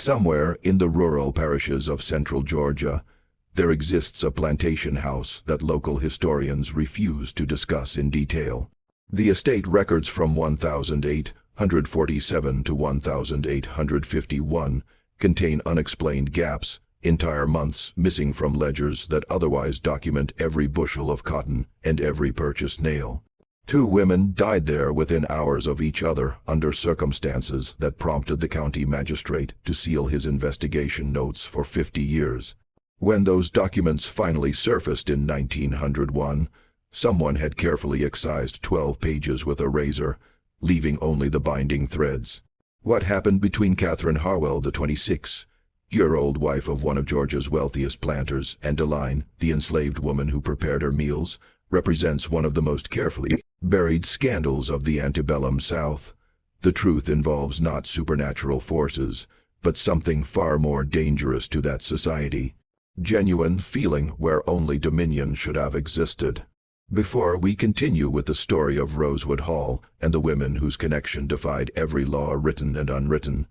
Somewhere in the rural parishes of central Georgia, there exists a plantation house that local historians refuse to discuss in detail. The estate records from 1847 to 1851 contain unexplained gaps, entire months missing from ledgers that otherwise document every bushel of cotton and every purchased nail. 2 women died there within hours of each other under circumstances that prompted the county magistrate to seal his investigation notes for 50 years. When those documents finally surfaced in 1901, someone had carefully excised 12 pages with a razor, leaving only the binding threads. What happened between Catherine Harwell, the 26-year-old wife of one of Georgia's wealthiest planters, and Deline, the enslaved woman who prepared her meals, represents one of the most carefully buried scandals of the antebellum South. The truth involves not supernatural forces, but something far more dangerous to that society. Genuine feeling where only dominion should have existed. Before we continue with the story of Rosewood Hall and the women whose connection defied every law written and unwritten,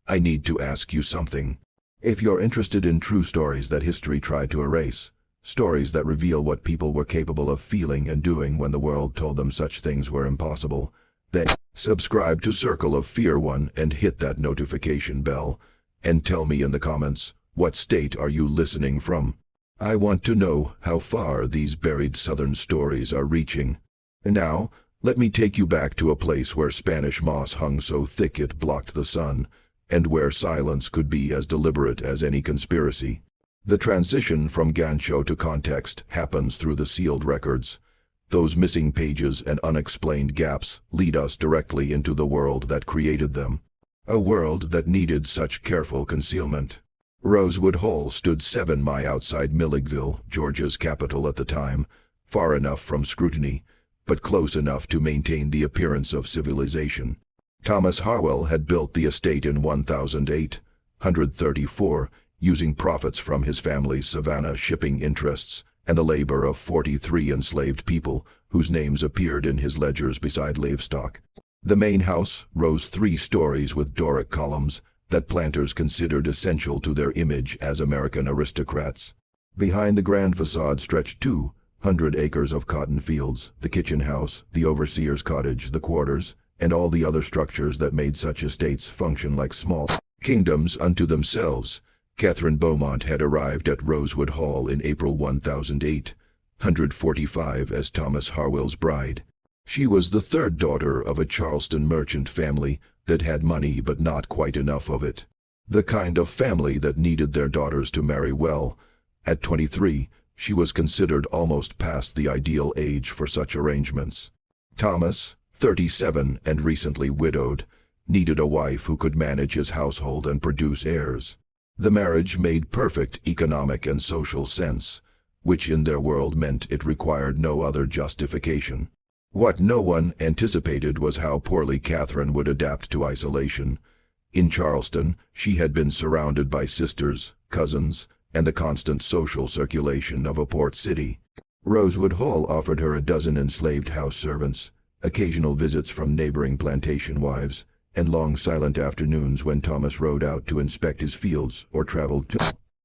I need to ask you something. If you're interested in true stories that history tried to erase, stories that reveal what people were capable of feeling and doing when the world told them such things were impossible, then subscribe to Circle of Fear 1 and hit that notification bell, and tell me in the comments, what state are you listening from? I want to know how far these buried southern stories are reaching. And now, let me take you back to a place where Spanish moss hung so thick it blocked the sun, and where silence could be as deliberate as any conspiracy. The transition from gancho to context happens through the sealed records. Those missing pages and unexplained gaps lead us directly into the world that created them. A world that needed such careful concealment. Rosewood Hall stood 7 miles outside Milledgeville, Georgia's capital at the time, far enough from scrutiny, but close enough to maintain the appearance of civilization. Thomas Harwell had built the estate in 1834, using profits from his family's Savannah shipping interests and the labor of 43 enslaved people whose names appeared in his ledgers beside livestock. The main house rose 3 stories with Doric columns that planters considered essential to their image as American aristocrats. Behind the grand facade stretched 200 acres of cotton fields, the kitchen house, the overseer's cottage, the quarters, and all the other structures that made such estates function like small kingdoms unto themselves. Catherine Beaumont had arrived at Rosewood Hall in April 1845 as Thomas Harwell's bride. She was the 3rd daughter of a Charleston merchant family that had money but not quite enough of it. The kind of family that needed their daughters to marry well. At 23, she was considered almost past the ideal age for such arrangements. Thomas, 37 and recently widowed, needed a wife who could manage his household and produce heirs. The marriage made perfect economic and social sense, which in their world meant it required no other justification. What no one anticipated was how poorly Catherine would adapt to isolation. In Charleston, she had been surrounded by sisters, cousins, and the constant social circulation of a port city. Rosewood Hall offered her a dozen enslaved house servants, occasional visits from neighboring plantation wives, and long silent afternoons when Thomas rode out to inspect his fields or traveled to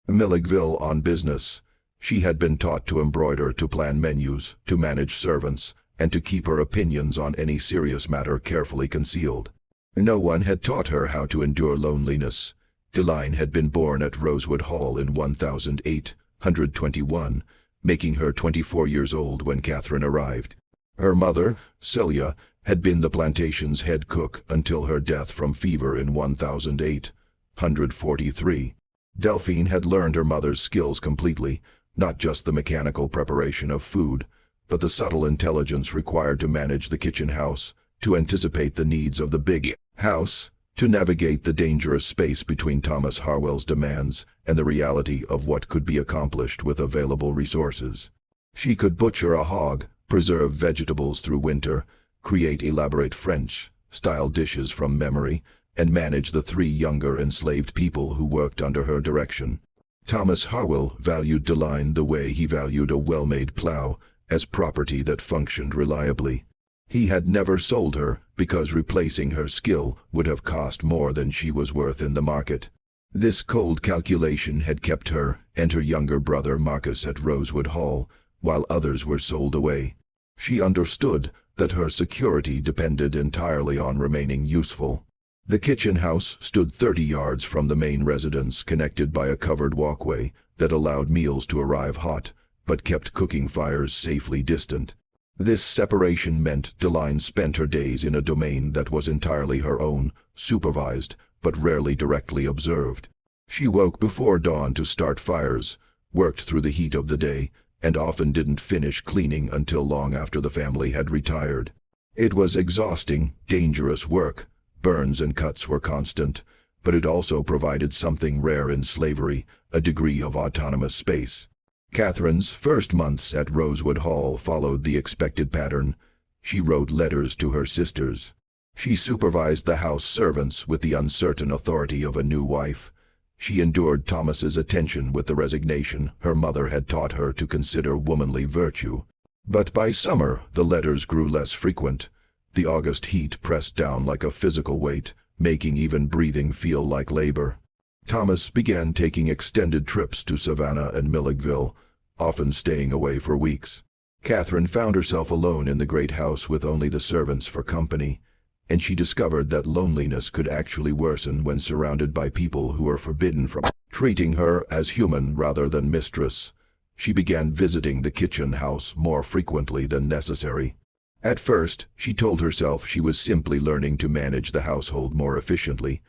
Milledgeville on business. She had been taught to embroider, to plan menus, to manage servants, and to keep her opinions on any serious matter carefully concealed. No one had taught her how to endure loneliness. Deline had been born at Rosewood Hall in 1821, making her 24 years old when Catherine arrived. Her mother, Celia, had been the plantation's head cook until her death from fever in 1843. Delphine had learned her mother's skills completely, not just the mechanical preparation of food, but the subtle intelligence required to manage the kitchen house, to anticipate the needs of the big house, to navigate the dangerous space between Thomas Harwell's demands and the reality of what could be accomplished with available resources. She could butcher a hog, preserve vegetables through winter, create elaborate French-style dishes from memory, and manage the 3 younger enslaved people who worked under her direction. Thomas Harwell valued Deline the way he valued a well-made plow, as property that functioned reliably. He had never sold her because replacing her skill would have cost more than she was worth in the market. This cold calculation had kept her and her younger brother Marcus at Rosewood Hall, while others were sold away. She understood that her security depended entirely on remaining useful. The kitchen house stood 30 yards from the main residence, connected by a covered walkway that allowed meals to arrive hot, but kept cooking fires safely distant. This separation meant Deline spent her days in a domain that was entirely her own, supervised, but rarely directly observed. She woke before dawn to start fires, worked through the heat of the day, and often didn't finish cleaning until long after the family had retired. It was exhausting, dangerous work. Burns and cuts were constant, but it also provided something rare in slavery, a degree of autonomous space. Catherine's first months at Rosewood Hall followed the expected pattern. She wrote letters to her sisters. She supervised the house servants with the uncertain authority of a new wife. She endured Thomas's attention with the resignation her mother had taught her to consider womanly virtue. But by summer, the letters grew less frequent. The August heat pressed down like a physical weight, making even breathing feel like labor. Thomas began taking extended trips to Savannah and Milledgeville, often staying away for weeks. Catherine found herself alone in the great house with only the servants for company, and she discovered that loneliness could actually worsen when surrounded by people who were forbidden from treating her as human rather than mistress. She began visiting the kitchen house more frequently than necessary. At first, she told herself she was simply learning to manage the household more efficiently,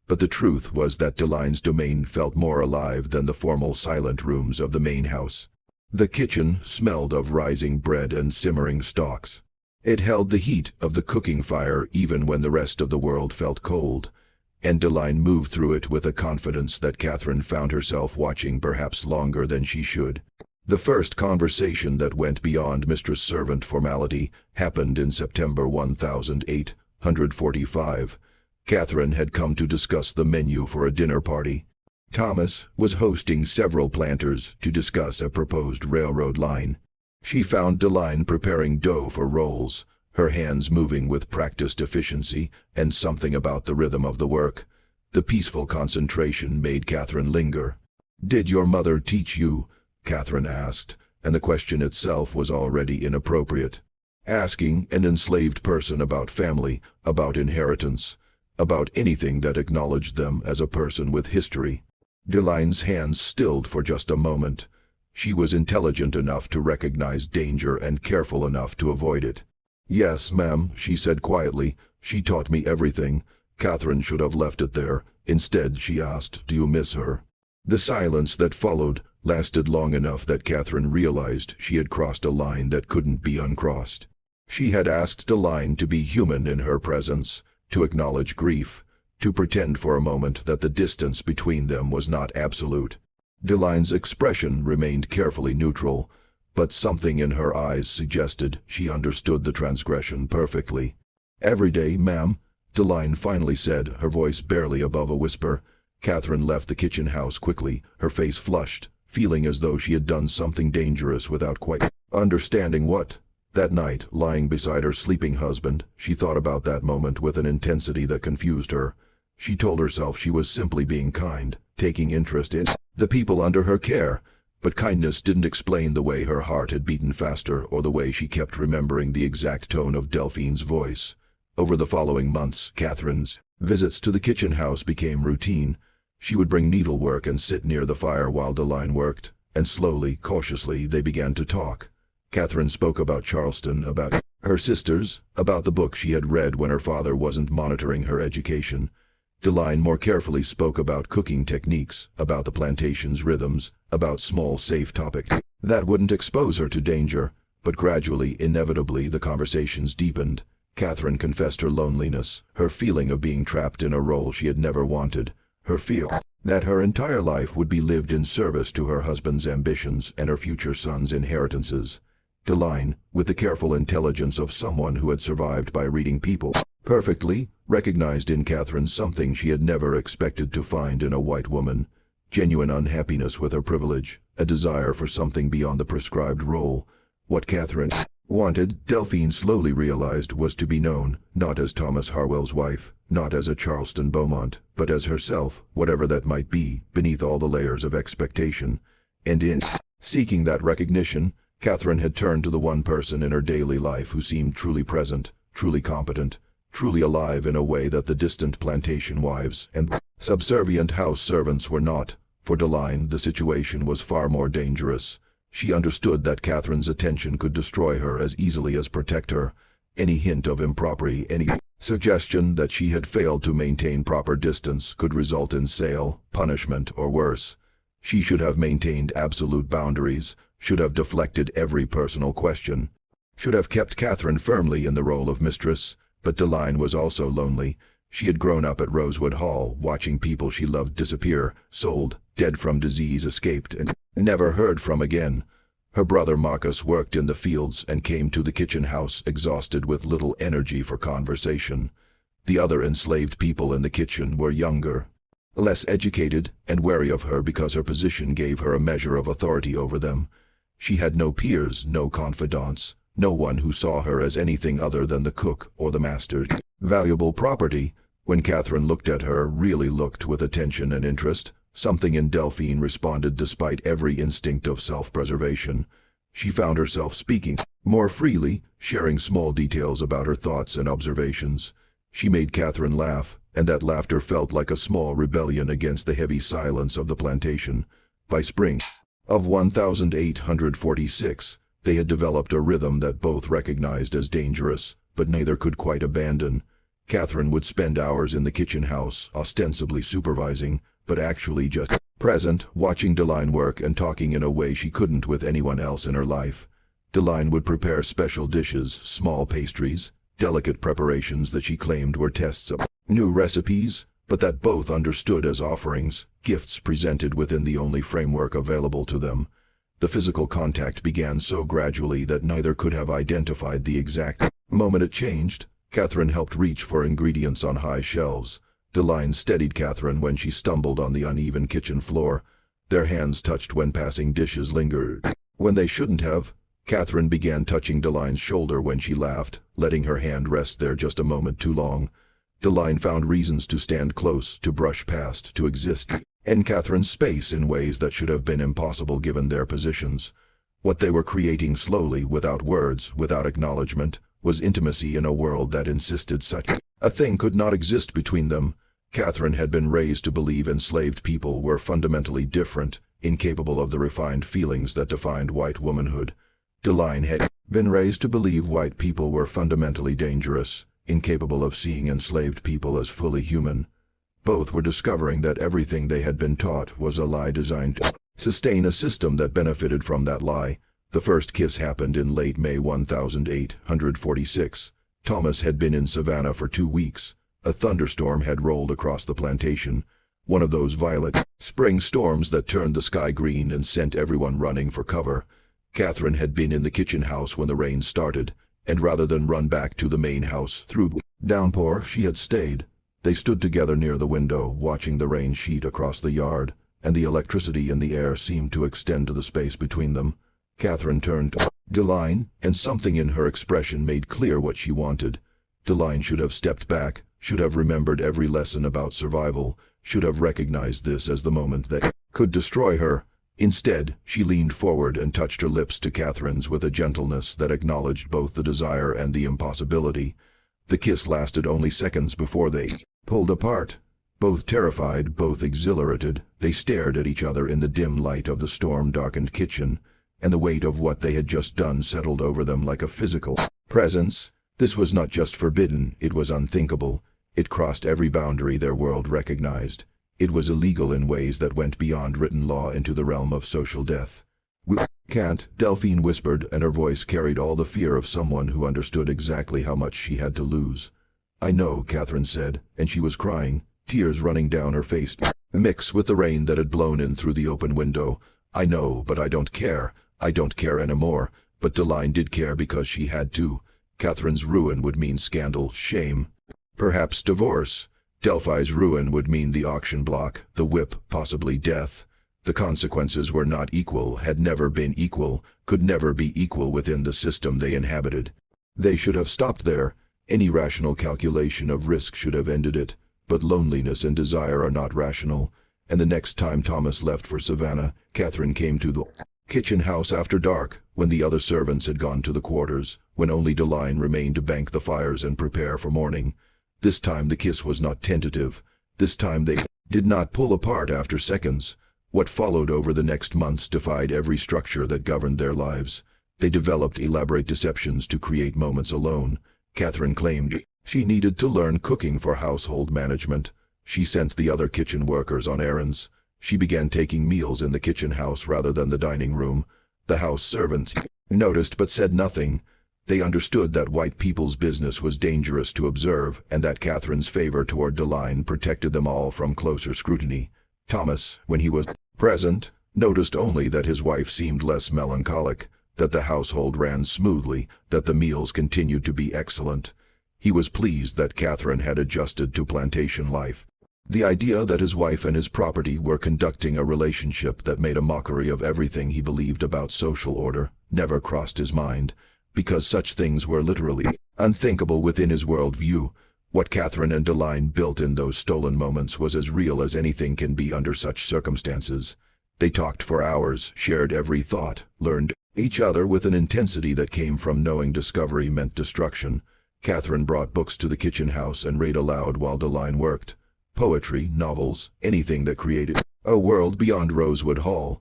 but the truth was that Deline's domain felt more alive than the formal silent rooms of the main house. The kitchen smelled of rising bread and simmering stalks. It held the heat of the cooking fire even when the rest of the world felt cold, and Deline moved through it with a confidence that Catherine found herself watching perhaps longer than she should. The first conversation that went beyond mistress-servant formality happened in September 1845. Catherine had come to discuss the menu for a dinner party. Thomas was hosting several planters to discuss a proposed railroad line. She found Deline preparing dough for rolls, her hands moving with practiced efficiency and something about the rhythm of the work. The peaceful concentration made Catherine linger. "Did your mother teach you?" Catherine asked, and the question itself was already inappropriate. Asking an enslaved person about family, about inheritance, about anything that acknowledged them as a person with history. Deline's hands stilled for just a moment. She was intelligent enough to recognize danger and careful enough to avoid it. "Yes, ma'am," she said quietly. "She taught me everything." Catherine should have left it there. Instead, she asked, "Do you miss her?" The silence that followed lasted long enough that Catherine realized she had crossed a line that couldn't be uncrossed. She had asked Deline to be human in her presence, to acknowledge grief, to pretend for a moment that the distance between them was not absolute. Deline's expression remained carefully neutral, but something in her eyes suggested she understood the transgression perfectly. "Every day, ma'am," Deline finally said, her voice barely above a whisper. Catherine left the kitchen house quickly, her face flushed, feeling as though she had done something dangerous without quite understanding what. That night, lying beside her sleeping husband, she thought about that moment with an intensity that confused her. She told herself she was simply being kind, taking interest in the people under her care, but kindness didn't explain the way her heart had beaten faster or the way she kept remembering the exact tone of Delphine's voice. Over the following months, Catherine's visits to the kitchen house became routine. She would bring needlework and sit near the fire while Deline worked, and slowly, cautiously, they began to talk. Catherine spoke about Charleston, about her sisters, about the book she had read when her father wasn't monitoring her education. Deline more carefully spoke about cooking techniques, about the plantation's rhythms, about small, safe topics that wouldn't expose her to danger. But gradually, inevitably, the conversations deepened. Catherine confessed her loneliness, her feeling of being trapped in a role she had never wanted, her fear that her entire life would be lived in service to her husband's ambitions and her future son's inheritances. Deline, with the careful intelligence of someone who had survived by reading people perfectly, recognized in Catherine something she had never expected to find in a white woman: genuine unhappiness with her privilege, a desire for something beyond the prescribed role. What Catherine wanted, Delphine slowly realized, was to be known, not as Thomas Harwell's wife, not as a Charleston Beaumont, but as herself, whatever that might be, beneath all the layers of expectation. And in seeking that recognition, Catherine had turned to the one person in her daily life who seemed truly present, truly competent, truly alive in a way that the distant plantation wives and subservient house servants were not. For Deline, the situation was far more dangerous. She understood that Catherine's attention could destroy her as easily as protect her. Any hint of impropriety, any suggestion that she had failed to maintain proper distance could result in sale, punishment, or worse. She should have maintained absolute boundaries, should have deflected every personal question, should have kept Catherine firmly in the role of mistress. But Deline was also lonely. She had grown up at Rosewood Hall, watching people she loved disappear, sold, dead from disease, escaped, and never heard from again. Her brother Marcus worked in the fields and came to the kitchen house exhausted with little energy for conversation. The other enslaved people in the kitchen were younger, less educated, and wary of her because her position gave her a measure of authority over them. She had no peers, no confidants, no one who saw her as anything other than the cook or the master's valuable property. When Catherine looked at her, really looked with attention and interest, something in Delphine responded despite every instinct of self-preservation. She found herself speaking more freely, sharing small details about her thoughts and observations. She made Catherine laugh, and that laughter felt like a small rebellion against the heavy silence of the plantation. By spring of 1846, they had developed a rhythm that both recognized as dangerous, but neither could quite abandon. Catherine would spend hours in the kitchen house, ostensibly supervising, but actually just present, watching Deline work and talking in a way she couldn't with anyone else in her life. Deline would prepare special dishes, small pastries, delicate preparations that she claimed were tests of new recipes, but that both understood as offerings, gifts presented within the only framework available to them. The physical contact began so gradually that neither could have identified the exact moment it changed. Catherine helped reach for ingredients on high shelves. Deline steadied Catherine when she stumbled on the uneven kitchen floor. Their hands touched when passing dishes lingered when they shouldn't have. Catherine began touching Deline's shoulder when she laughed, letting her hand rest there just a moment too long. Deline found reasons to stand close, to brush past, to exist in Catherine's space in ways that should have been impossible given their positions. What they were creating slowly, without words, without acknowledgement, was intimacy in a world that insisted such a thing could not exist between them. Catherine had been raised to believe enslaved people were fundamentally different, incapable of the refined feelings that defined white womanhood. Deline had been raised to believe white people were fundamentally dangerous, incapable of seeing enslaved people as fully human. Both were discovering that everything they had been taught was a lie designed to sustain a system that benefited from that lie. The first kiss happened in late May 1846. Thomas had been in Savannah for 2 weeks. A thunderstorm had rolled across the plantation, one of those violent spring storms that turned the sky green and sent everyone running for cover. Catherine had been in the kitchen house when the rain started, and rather than run back to the main house through downpour, she had stayed. They stood together near the window, watching the rain sheet across the yard, and the electricity in the air seemed to extend to the space between them. Catherine turned to Deline, and something in her expression made clear what she wanted. Deline should have stepped back, should have remembered every lesson about survival, should have recognized this as the moment that could destroy her. Instead, she leaned forward and touched her lips to Catherine's with a gentleness that acknowledged both the desire and the impossibility. The kiss lasted only seconds before they pulled apart. Both terrified, both exhilarated, they stared at each other in the dim light of the storm-darkened kitchen, and the weight of what they had just done settled over them like a physical presence. This was not just forbidden, it was unthinkable. It crossed every boundary their world recognized. It was illegal in ways that went beyond written law into the realm of social death. "We can't," Delphine whispered, and her voice carried all the fear of someone who understood exactly how much she had to lose. "I know," Catherine said, and she was crying, tears running down her face, mixed with the rain that had blown in through the open window. "I know, but I don't care. I don't care anymore." But Deline did care because she had to. Catherine's ruin would mean scandal, shame, perhaps divorce. Delphi's ruin would mean the auction block, the whip, possibly death. The consequences were not equal, had never been equal, could never be equal within the system they inhabited. They should have stopped there. Any rational calculation of risk should have ended it, but loneliness and desire are not rational, and the next time Thomas left for Savannah, Catherine came to the kitchen house after dark, when the other servants had gone to the quarters, when only Deline remained to bank the fires and prepare for morning. This time the kiss was not tentative. This time they did not pull apart after seconds. What followed over the next months defied every structure that governed their lives. They developed elaborate deceptions to create moments alone. Catherine claimed she needed to learn cooking for household management. She sent the other kitchen workers on errands. She began taking meals in the kitchen house rather than the dining room. The house servants noticed but said nothing. They understood that white people's business was dangerous to observe, and that Catherine's favor toward Deline protected them all from closer scrutiny. Thomas, when he was present, noticed only that his wife seemed less melancholic, that the household ran smoothly, that the meals continued to be excellent. He was pleased that Catherine had adjusted to plantation life. The idea that his wife and his property were conducting a relationship that made a mockery of everything he believed about social order never crossed his mind, because such things were literally unthinkable within his world view. What Catherine and Deline built in those stolen moments was as real as anything can be under such circumstances. They talked for hours, shared every thought, learned each other with an intensity that came from knowing discovery meant destruction. Catherine brought books to the kitchen house and read aloud while Deline worked. Poetry, novels, anything that created a world beyond Rosewood Hall.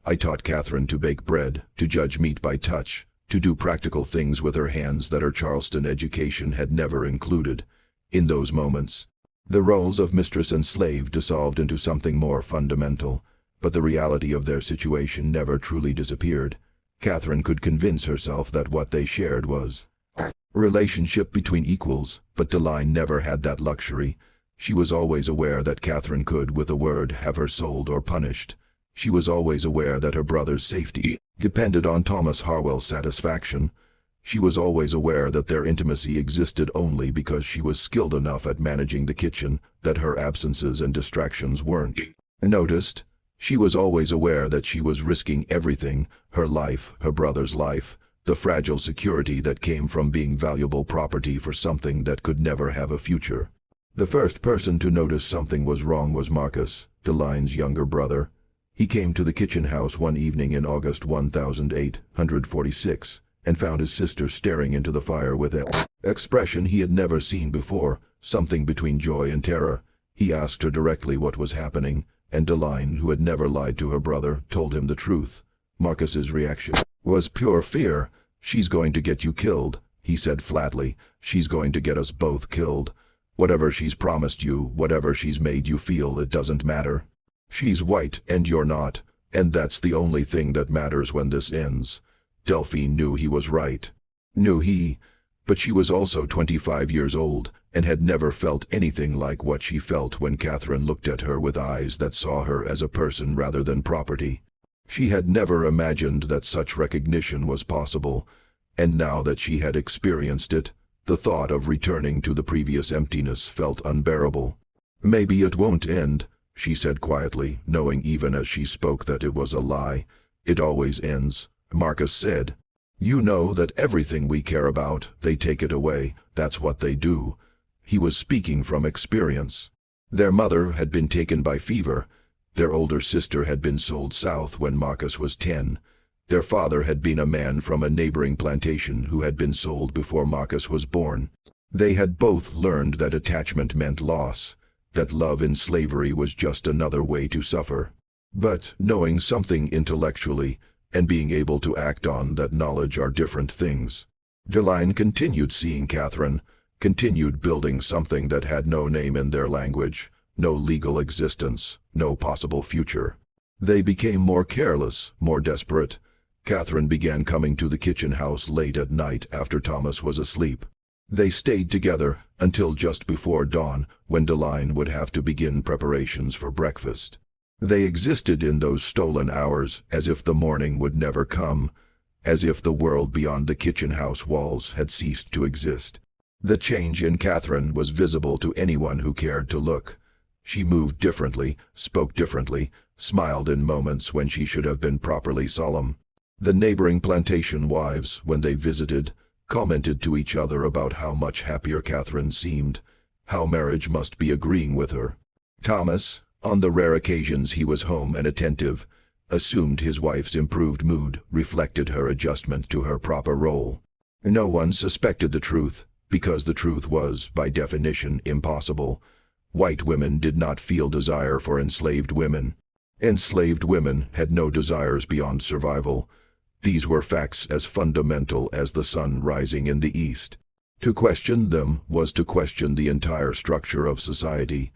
I taught Catherine to bake bread, to judge meat by touch, to do practical things with her hands that her Charleston education had never included. In those moments, the roles of mistress and slave dissolved into something more fundamental, but the reality of their situation never truly disappeared. Catherine could convince herself that what they shared was a relationship between equals, but Deline never had that luxury. She was always aware that Catherine could, with a word, have her sold or punished. She was always aware that her brother's safety depended on Thomas Harwell's satisfaction. She was always aware that their intimacy existed only because she was skilled enough at managing the kitchen, that her absences and distractions weren't noticed. She was always aware that she was risking everything, her life, her brother's life, the fragile security that came from being valuable property for something that could never have a future. The first person to notice something was wrong was Marcus, Deline's younger brother. He came to the kitchen house one evening in August 1846 and found his sister staring into the fire with an expression he had never seen before, something between joy and terror. He asked her directly what was happening, and Deline, who had never lied to her brother, told him the truth. Marcus's reaction was pure fear. "She's going to get you killed," he said flatly. "She's going to get us both killed. Whatever she's promised you, whatever she's made you feel, it doesn't matter. She's white and you're not, and that's the only thing that matters when this ends." Delphine knew he was right. But she was also 25 years old, and had never felt anything like what she felt when Catherine looked at her with eyes that saw her as a person rather than property. She had never imagined that such recognition was possible, and now that she had experienced it, the thought of returning to the previous emptiness felt unbearable. "Maybe it won't end," she said quietly, knowing even as she spoke that it was a lie. "It always ends," Marcus said. "You know that everything we care about, they take it away. That's what they do." He was speaking from experience. Their mother had been taken by fever. Their older sister had been sold south when Marcus was 10. Their father had been a man from a neighboring plantation who had been sold before Marcus was born. They had both learned that attachment meant loss, that love in slavery was just another way to suffer. But knowing something intellectually and being able to act on that knowledge are different things. Deline continued seeing Catherine, continued building something that had no name in their language, no legal existence, no possible future. They became more careless, more desperate. Catherine began coming to the kitchen house late at night after Thomas was asleep. They stayed together until just before dawn, when Deline would have to begin preparations for breakfast. They existed in those stolen hours as if the morning would never come, as if the world beyond the kitchen house walls had ceased to exist. The change in Catherine was visible to anyone who cared to look. She moved differently, spoke differently, smiled in moments when she should have been properly solemn. The neighboring plantation wives, when they visited, commented to each other about how much happier Catherine seemed, how marriage must be agreeing with her. Thomas, on the rare occasions he was home and attentive, assumed his wife's improved mood reflected her adjustment to her proper role. No one suspected the truth, because the truth was, by definition, impossible. White women did not feel desire for enslaved women. Enslaved women had no desires beyond survival. These were facts as fundamental as the sun rising in the east. To question them was to question the entire structure of society,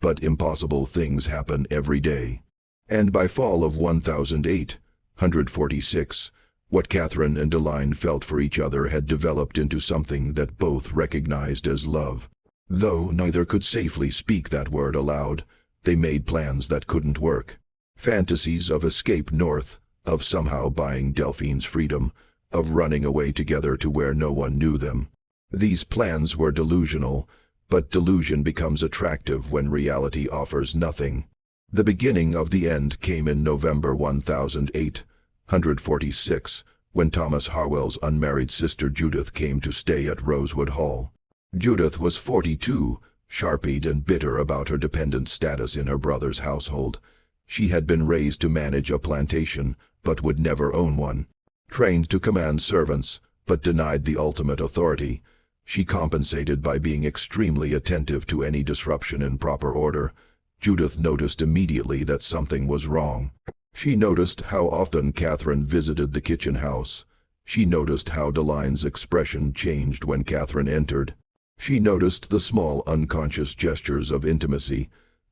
but impossible things happen every day. And by fall of 1846, what Catherine and Deline felt for each other had developed into something that both recognized as love. Though neither could safely speak that word aloud, they made plans that couldn't work. Fantasies of escape north, of somehow buying Delphine's freedom, of running away together to where no one knew them. These plans were delusional, but delusion becomes attractive when reality offers nothing. The beginning of the end came in November 1846, when Thomas Harwell's unmarried sister Judith came to stay at Rosewood Hall. Judith was 42, sharp-eyed and bitter about her dependent status in her brother's household. She had been raised to manage a plantation, but would never own one. Trained to command servants, but denied the ultimate authority. She compensated by being extremely attentive to any disruption in proper order. Judith noticed immediately that something was wrong. She noticed how often Catherine visited the kitchen house. She noticed how Deline's expression changed when Catherine entered. She noticed the small unconscious gestures of intimacy,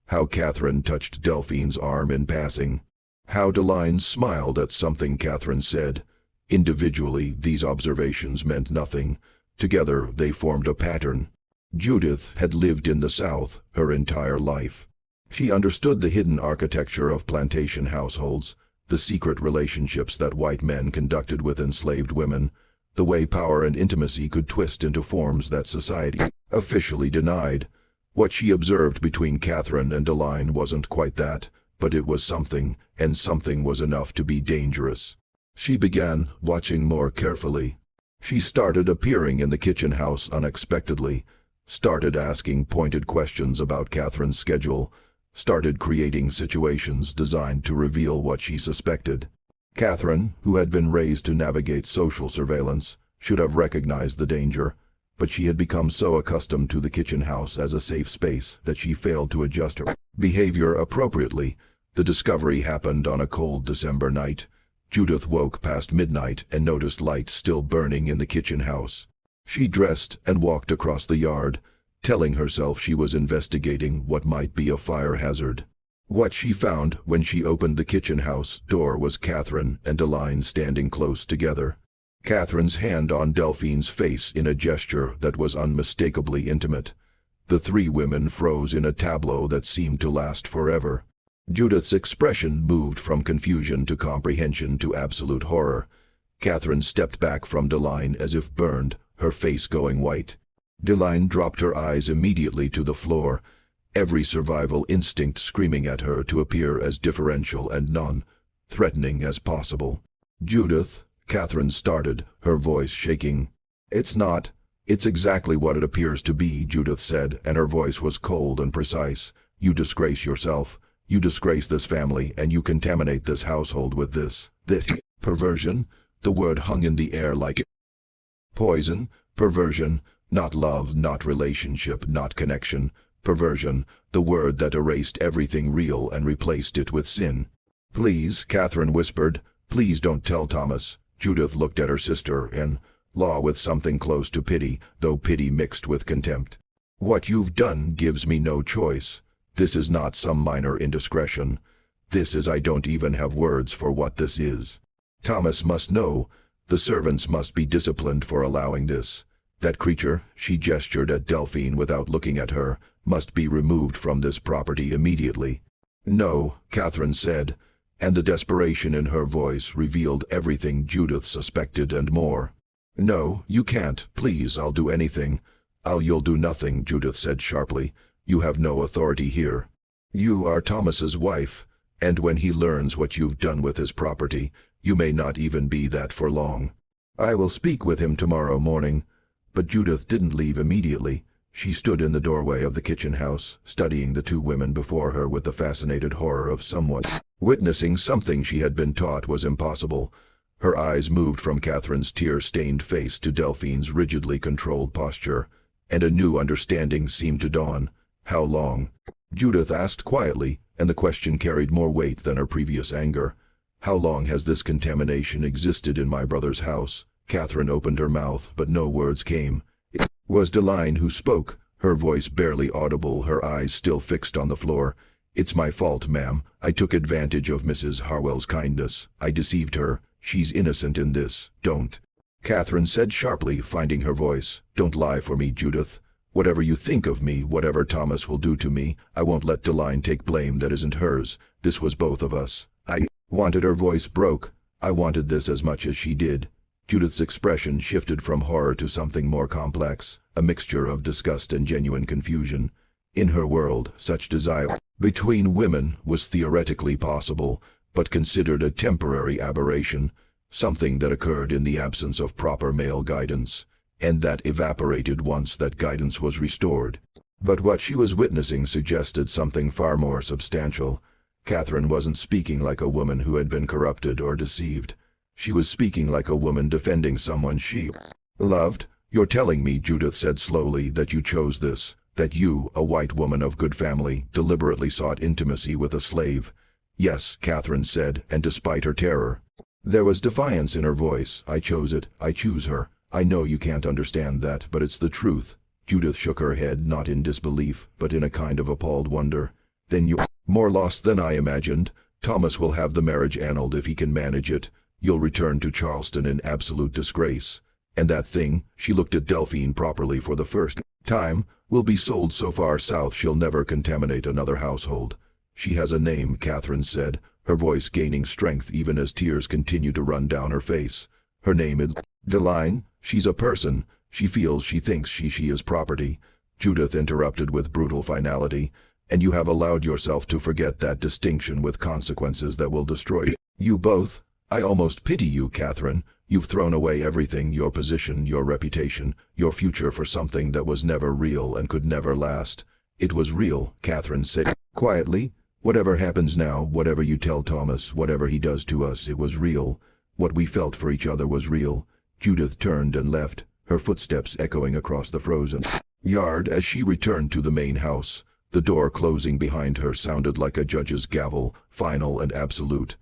how Catherine touched Delphine's arm in passing, how Deline smiled at something Catherine said. Individually, these observations meant nothing. Together, they formed a pattern. Judith had lived in the South her entire life. She understood the hidden architecture of plantation households, the secret relationships that white men conducted with enslaved women, the way power and intimacy could twist into forms that society officially denied. What she observed between Catherine and Deline wasn't quite that, but it was something, and something was enough to be dangerous. She began watching more carefully. She started appearing in the kitchen house unexpectedly, started asking pointed questions about Catherine's schedule, started creating situations designed to reveal what she suspected. Catherine, who had been raised to navigate social surveillance, should have recognized the danger, but she had become so accustomed to the kitchen house as a safe space that she failed to adjust her behavior appropriately. The discovery happened on a cold December night. Judith woke past midnight and noticed lights still burning in the kitchen house. She dressed and walked across the yard, telling herself she was investigating what might be a fire hazard. What she found when she opened the kitchen house door was Catherine and Deline standing close together. Catherine's hand on Delphine's face in a gesture that was unmistakably intimate. The three women froze in a tableau that seemed to last forever. Judith's expression moved from confusion to comprehension to absolute horror. Catherine stepped back from Deline as if burned, her face going white. Deline dropped her eyes immediately to the floor, every survival instinct screaming at her to appear as differential and non-threatening as possible. "Judith," Catherine started, her voice shaking. "It's not. It's exactly what it appears to be," Judith said, and her voice was cold and precise. "You disgrace yourself. You disgrace this family, and you contaminate this household with this perversion." The word hung in the air like poison. Perversion. Not love, not relationship, not connection. Perversion, the word that erased everything real and replaced it with sin. "Please," Catherine whispered, "please don't tell Thomas." Judith looked at her sister-in-law with something close to pity, though pity mixed with contempt. "What you've done gives me no choice. This is not some minor indiscretion. This is I don't even have words for what this is. Thomas must know. The servants must be disciplined for allowing this. That creature," she gestured at Delphine without looking at her, "must be removed from this property immediately." "No," Catherine said, and the desperation in her voice revealed everything Judith suspected and more. "No, you can't. Please, I'll do anything." You'll do nothing," Judith said sharply. "You have no authority here. You are Thomas's wife, and when he learns what you've done with his property, you may not even be that for long." I will speak with him tomorrow morning. But Judith didn't leave immediately. She stood in the doorway of the kitchen house, studying the two women before her with the fascinated horror of someone witnessing something she had been taught was impossible. Her eyes moved from Catherine's tear-stained face to Delphine's rigidly controlled posture, and a new understanding seemed to dawn. How long? Judith asked quietly, and the question carried more weight than her previous anger. How long has this contamination existed in my brother's house? Catherine opened her mouth, but no words came. It was Deline who spoke, her voice barely audible, her eyes still fixed on the floor. It's my fault, ma'am. I took advantage of Mrs. Harwell's kindness. I deceived her. She's innocent in this. Don't. Catherine said sharply, finding her voice. Don't lie for me, Judith. Whatever you think of me, whatever Thomas will do to me, I won't let Deline take blame that isn't hers. This was both of us. I wanted. Her voice broke. I wanted this as much as she did. Judith's expression shifted from horror to something more complex, a mixture of disgust and genuine confusion. In her world, such desire between women was theoretically possible, but considered a temporary aberration, something that occurred in the absence of proper male guidance, and that evaporated once that guidance was restored. But what she was witnessing suggested something far more substantial. Catherine wasn't speaking like a woman who had been corrupted or deceived. She was speaking like a woman defending someone she loved. You're telling me, Judith said slowly, that you chose this, that you, a white woman of good family, deliberately sought intimacy with a slave. Yes, Catherine said, and despite her terror, there was defiance in her voice. I chose it. I choose her. I know you can't understand that, but it's the truth. Judith shook her head, not in disbelief, but in a kind of appalled wonder. Then you're more lost than I imagined. Thomas will have the marriage annulled if he can manage it. You'll return to Charleston in absolute disgrace. And that thing, she looked at Delphine properly for the first time, will be sold so far south she'll never contaminate another household. She has a name, Catherine said, her voice gaining strength even as tears continued to run down her face. Her name is Deline. She's a person. She feels, she thinks she is property. Judith interrupted with brutal finality. And you have allowed yourself to forget that distinction with consequences that will destroy you both. I almost pity you, Catherine. You've thrown away everything, your position, your reputation, your future for something that was never real and could never last. It was real, Catherine said quietly. Whatever happens now, whatever you tell Thomas, whatever he does to us, it was real. What we felt for each other was real. Judith turned and left, her footsteps echoing across the frozen yard as she returned to the main house. The door closing behind her sounded like a judge's gavel, final and absolute.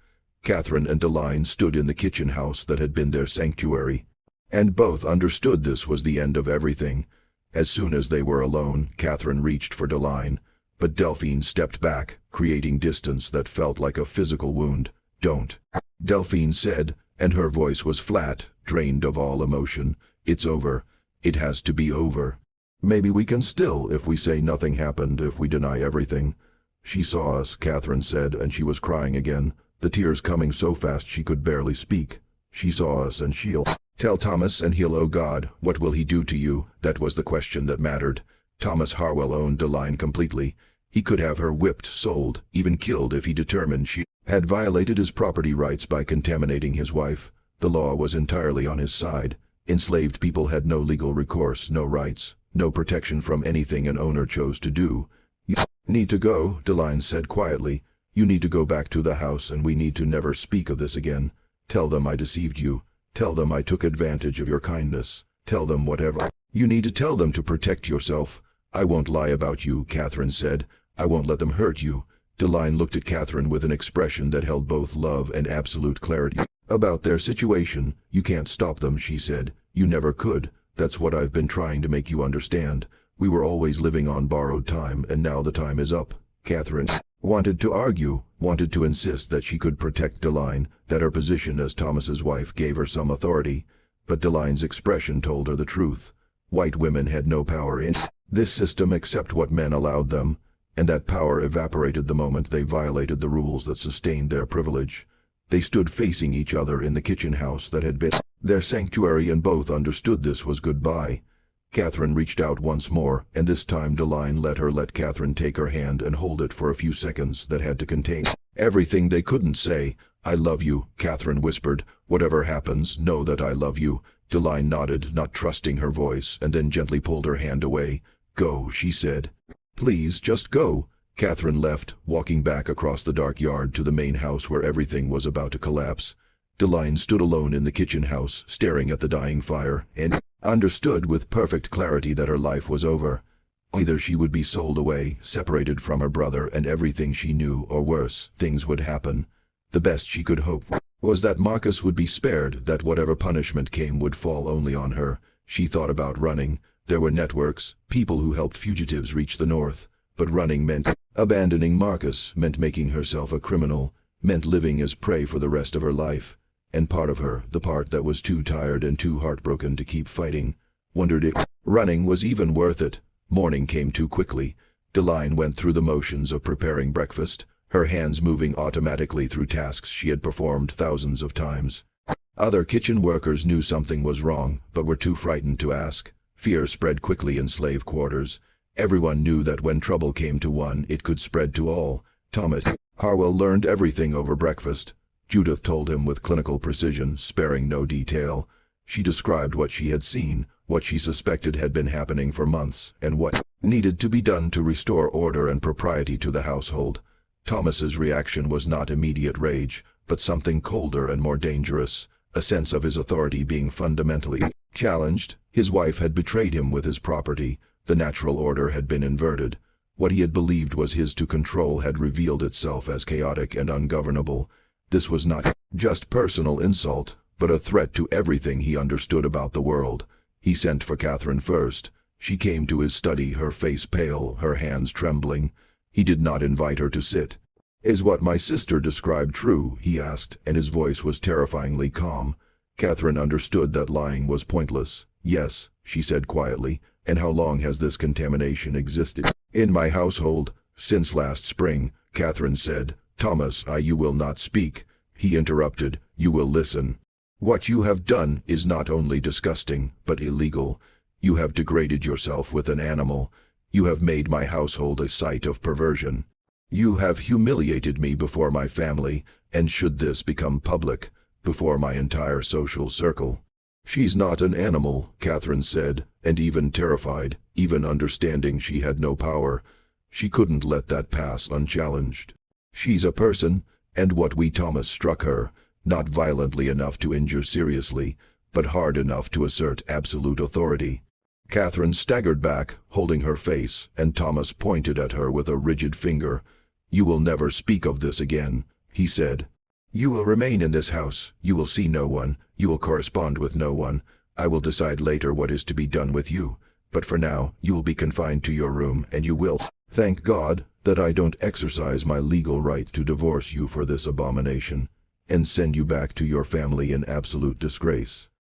Catherine and Deline stood in the kitchen house that had been their sanctuary, and both understood this was the end of everything. As soon as they were alone, Catherine reached for Deline, but Delphine stepped back, creating distance that felt like a physical wound. Don't, Delphine said, and her voice was flat, drained of all emotion. It's over. It has to be over. Maybe we can still, if we say nothing happened, if we deny everything. She saw us, Catherine said, and she was crying again, the tears coming so fast she could barely speak. She saw us, and she'll tell Thomas, and he'll, oh God, what will he do to you? That was the question that mattered. Thomas Harwell owned Deline completely. He could have her whipped, sold, even killed if he determined she had violated his property rights by contaminating his wife. The law was entirely on his side. Enslaved people had no legal recourse, no rights, no protection from anything an owner chose to do. You need to go, Deline said quietly. You need to go back to the house, and we need to never speak of this again. Tell them I deceived you. Tell them I took advantage of your kindness. Tell them whatever you need to tell them to protect yourself. I won't lie about you, Catherine said. I won't let them hurt you. Deline looked at Catherine with an expression that held both love and absolute clarity about their situation. You can't stop them, she said. You never could. That's what I've been trying to make you understand. We were always living on borrowed time, and now the time is up. Catherine wanted to argue, wanted to insist that she could protect Deline, that her position as Thomas's wife gave her some authority. But Deline's expression told her the truth. White women had no power in this system except what men allowed them, and that power evaporated the moment they violated the rules that sustained their privilege. They stood facing each other in the kitchen house that had been their sanctuary, and both understood this was goodbye. Catherine reached out once more, and this time Deline let Catherine take her hand and hold it for a few seconds that had to contain everything they couldn't say. I love you, Catherine whispered. Whatever happens, know that I love you. Deline nodded, not trusting her voice, and then gently pulled her hand away. Go, she said. Please, just go. Catherine left, walking back across the dark yard to the main house where everything was about to collapse. Deline stood alone in the kitchen house, staring at the dying fire, and understood with perfect clarity that her life was over. Either she would be sold away, separated from her brother and everything she knew, or worse, things would happen. The best she could hope for was that Marcus would be spared, that whatever punishment came would fall only on her. She thought about running. There were networks, people who helped fugitives reach the north. But running meant abandoning Marcus, meant making herself a criminal, meant living as prey for the rest of her life. And part of her, the part that was too tired and too heartbroken to keep fighting, wondered if running was even worth it. Morning came too quickly. Deline went through the motions of preparing breakfast, her hands moving automatically through tasks she had performed thousands of times. Other kitchen workers knew something was wrong, but were too frightened to ask. Fear spread quickly in slave quarters. Everyone knew that when trouble came to one, it could spread to all. Thomas Harwell learned everything over breakfast. Judith told him with clinical precision, sparing no detail. She described what she had seen, what she suspected had been happening for months, and what needed to be done to restore order and propriety to the household. Thomas's reaction was not immediate rage, but something colder and more dangerous, a sense of his authority being fundamentally challenged. His wife had betrayed him with his property. The natural order had been inverted. What he had believed was his to control had revealed itself as chaotic and ungovernable. This was not just personal insult, but a threat to everything he understood about the world. He sent for Catherine first. She came to his study, her face pale, her hands trembling. He did not invite her to sit. Is what my sister described true? He asked, and his voice was terrifyingly calm. Catherine understood that lying was pointless. Yes, she said quietly. And how long has this contamination existed in my household? Since last spring, Catherine said. Thomas, you will not speak. He interrupted. You will listen. What you have done is not only disgusting, but illegal. You have degraded yourself with an animal. You have made my household a site of perversion. You have humiliated me before my family, and should this become public, before my entire social circle. She's not an animal, Catherine said, and even terrified, even understanding she had no power. She couldn't let that pass unchallenged. She's a person, and what Thomas struck her, not violently enough to injure seriously, but hard enough to assert absolute authority. Catherine staggered back, holding her face, and Thomas pointed at her with a rigid finger. You will never speak of this again, he said. You will remain in this house. You will see no one. You will correspond with no one. I will decide later what is to be done with you. But for now, you will be confined to your room, and you will thank God that I don't exercise my legal right to divorce you for this abomination, and send you back to your family in absolute disgrace.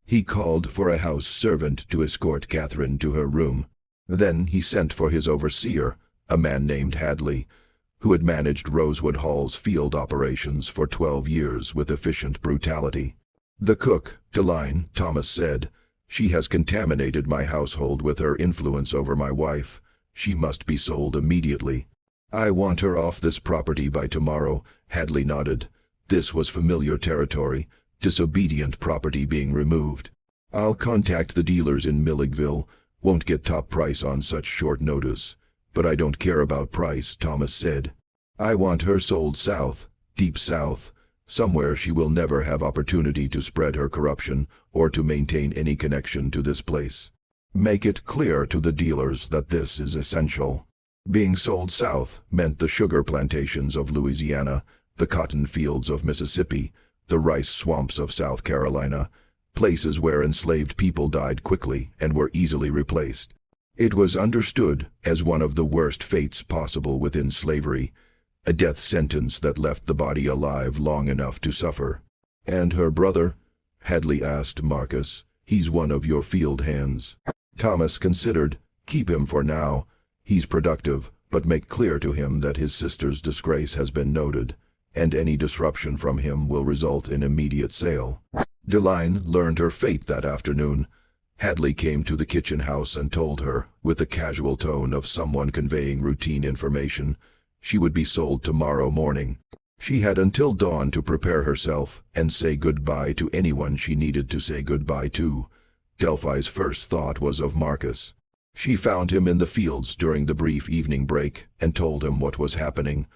He called for a house servant to escort Catherine to her room. Then he sent for his overseer, a man named Hadley, who had managed Rosewood Hall's field operations for 12 years with efficient brutality. The cook, Deline, Thomas said, she has contaminated my household with her influence over my wife. She must be sold immediately. I want her off this property by tomorrow, Hadley nodded. This was familiar territory, disobedient property being removed. I'll contact the dealers in Milligville, won't get top price on such short notice. But I don't care about price, Thomas said. I want her sold south, deep south, somewhere she will never have opportunity to spread her corruption or to maintain any connection to this place. Make it clear to the dealers that this is essential. Being sold south meant the sugar plantations of Louisiana, the cotton fields of Mississippi, the rice swamps of South Carolina, places where enslaved people died quickly and were easily replaced. It was understood as one of the worst fates possible within slavery, a death sentence that left the body alive long enough to suffer. And her brother? Hadley asked Marcus. He's one of your field hands. Thomas considered. Keep him for now. He's productive, but make clear to him that his sister's disgrace has been noted, and any disruption from him will result in immediate sale. Deline learned her fate that afternoon. Hadley came to the kitchen house and told her, with the casual tone of someone conveying routine information, she would be sold tomorrow morning. She had until dawn to prepare herself and say goodbye to anyone she needed to say goodbye to. Delphi's first thought was of Marcus. She found him in the fields during the brief evening break and told him what was happening.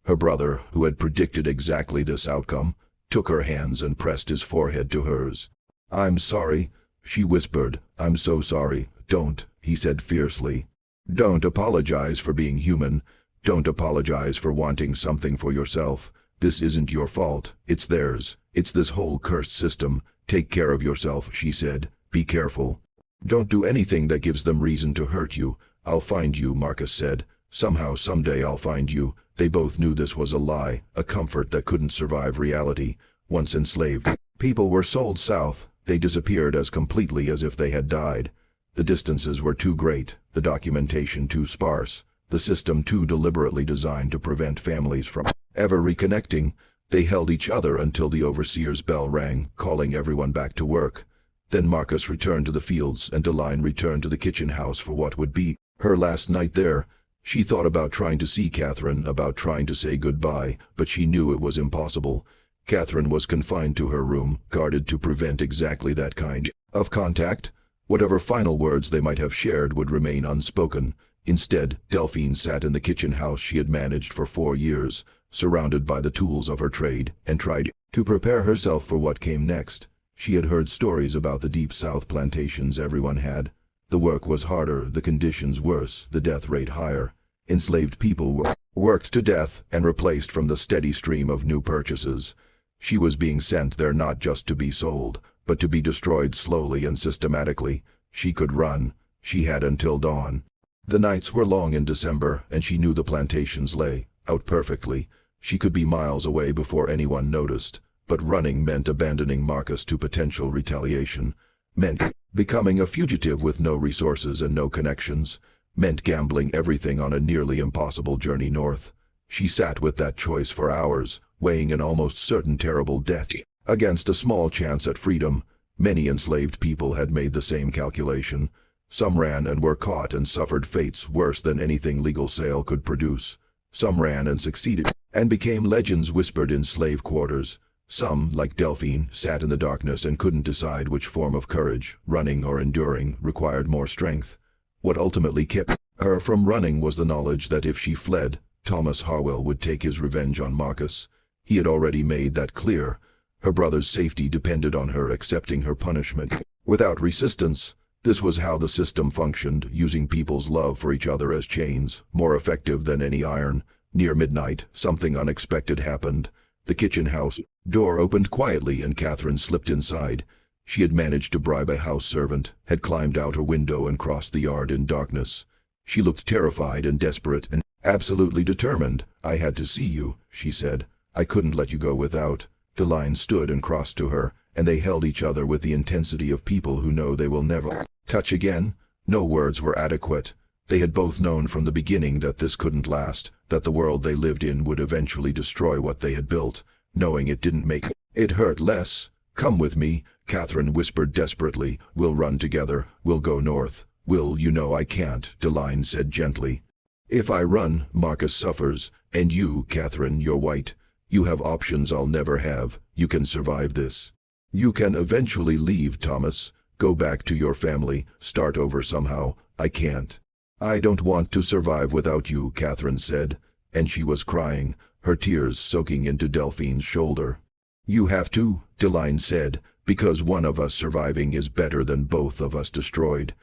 Her brother, who had predicted exactly this outcome, took her hands and pressed his forehead to hers. "I'm sorry," she whispered. "I'm so sorry." "Don't," he said fiercely. "Don't apologize for being human. Don't apologize for wanting something for yourself. This isn't your fault, it's theirs. It's this whole cursed system. Take care of yourself," she said. "Be careful. Don't do anything that gives them reason to hurt you." "I'll find you," Marcus said. "Somehow, someday I'll find you." They both knew this was a lie, a comfort that couldn't survive reality. Once enslaved people were sold south, they disappeared as completely as if they had died. The distances were too great, the documentation too sparse, the system too deliberately designed to prevent families from ever reconnecting. They held each other until the overseer's bell rang, calling everyone back to work. Then Marcus returned to the fields and Deline returned to the kitchen house for what would be her last night there. She thought about trying to see Catherine, about trying to say goodbye, but she knew it was impossible. Catherine was confined to her room, guarded to prevent exactly that kind of contact. Whatever final words they might have shared would remain unspoken. Instead, Delphine sat in the kitchen house she had managed for 4 years, surrounded by the tools of her trade, and tried to prepare herself for what came next. She had heard stories about the deep south plantations everyone had. The work was harder, the conditions worse, the death rate higher. Enslaved people were worked to death and replaced from the steady stream of new purchases. She was being sent there not just to be sold, but to be destroyed slowly and systematically. She could run. She had until dawn. The nights were long in December, and she knew the plantations lay out perfectly. She could be miles away before anyone noticed. But running meant abandoning Marcus to potential retaliation, meant becoming a fugitive with no resources and no connections, meant gambling everything on a nearly impossible journey north. She sat with that choice for hours, weighing an almost certain terrible death against a small chance at freedom. Many enslaved people had made the same calculation. Some ran and were caught and suffered fates worse than anything legal sale could produce. Some ran and succeeded, and became legends whispered in slave quarters. Some, like Delphine, sat in the darkness and couldn't decide which form of courage, running or enduring, required more strength. What ultimately kept her from running was the knowledge that if she fled, Thomas Harwell would take his revenge on Marcus. He had already made that clear. Her brother's safety depended on her accepting her punishment without resistance. This was how the system functioned, using people's love for each other as chains, more effective than any iron. Near midnight, something unexpected happened. The kitchen house door opened quietly and Catherine slipped inside. She had managed to bribe a house servant, had climbed out her window and crossed the yard in darkness. She looked terrified and desperate and absolutely determined. "I had to see you," she said. "I couldn't let you go without." Deline stood and crossed to her, and they held each other with the intensity of people who know they will never touch again. No words were adequate. They had both known from the beginning that this couldn't last, that the world they lived in would eventually destroy what they had built. Knowing it didn't make it hurt less. "Come with me," Catherine whispered desperately. "We'll run together. We'll go north." "Will, you know I can't," Deline said gently. "If I run, Marcus suffers. And you, Catherine, you're white. You have options I'll never have. You can survive this. You can eventually leave, Thomas. Go back to your family, start over somehow. I can't. I don't want to survive without you," Catherine said, and she was crying, her tears soaking into Delphine's shoulder. "You have to," Deline said, "because one of us surviving is better than both of us destroyed.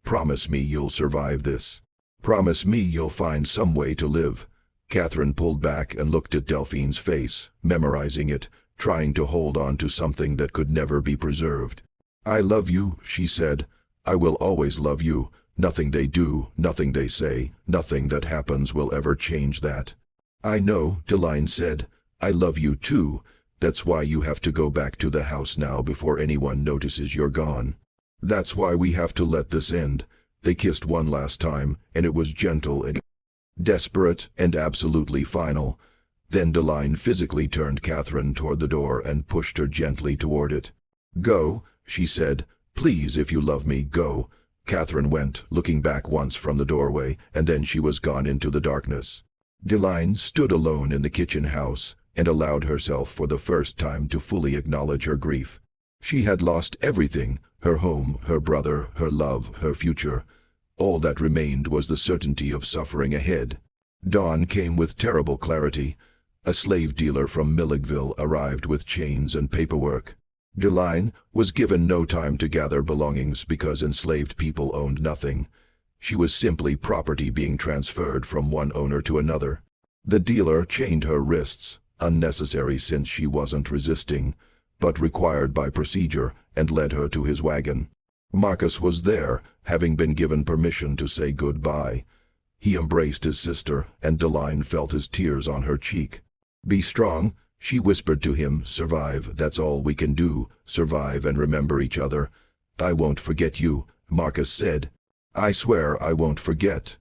Promise me you'll survive this. Promise me you'll find some way to live." Catherine pulled back and looked at Delphine's face, memorizing it, trying to hold on to something that could never be preserved. "I love you," she said. "I will always love you. Nothing they do, nothing they say, nothing that happens will ever change that." "I know," Deline said. "I love you too. That's why you have to go back to the house now before anyone notices you're gone. That's why we have to let this end." They kissed one last time, and it was gentle and desperate and absolutely final. Then Deline physically turned Catherine toward the door and pushed her gently toward it. "Go," she said. "Please, if you love me, go." Catherine went, looking back once from the doorway, and then she was gone into the darkness. Deline stood alone in the kitchen house, and allowed herself for the first time to fully acknowledge her grief. She had lost everything, her home, her brother, her love, her future. All that remained was the certainty of suffering ahead. Dawn came with terrible clarity. A slave dealer from Milledgeville arrived with chains and paperwork. Deline was given no time to gather belongings because enslaved people owned nothing. She was simply property being transferred from one owner to another. The dealer chained her wrists, unnecessary since she wasn't resisting, but required by procedure, and led her to his wagon. Marcus was there, having been given permission to say goodbye. He embraced his sister, and Deline felt his tears on her cheek. "Be strong," she whispered to him. "Survive, that's all we can do. Survive and remember each other." "I won't forget you," Marcus said. "I swear I won't forget."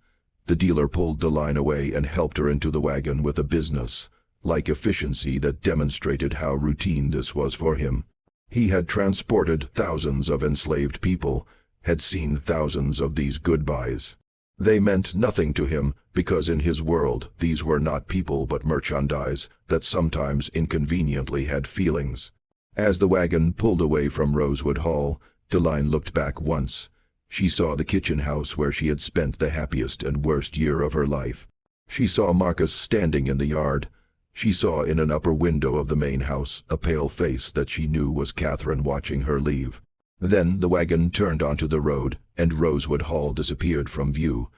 The dealer pulled Deline away and helped her into the wagon with a business-like efficiency that demonstrated how routine this was for him. He had transported thousands of enslaved people, had seen thousands of these goodbyes. They meant nothing to him, because in his world these were not people but merchandise that sometimes inconveniently had feelings. As the wagon pulled away from Rosewood Hall, Deline looked back once. She saw the kitchen house where she had spent the happiest and worst year of her life. She saw Marcus standing in the yard. She saw in an upper window of the main house a pale face that she knew was Catherine watching her leave. Then the wagon turned onto the road, and Rosewood Hall disappeared from view.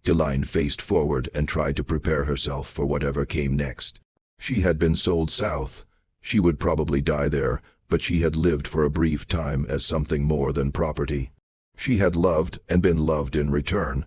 Deline faced forward and tried to prepare herself for whatever came next. She had been sold south. She would probably die there, but she had lived for a brief time as something more than property. She had loved and been loved in return.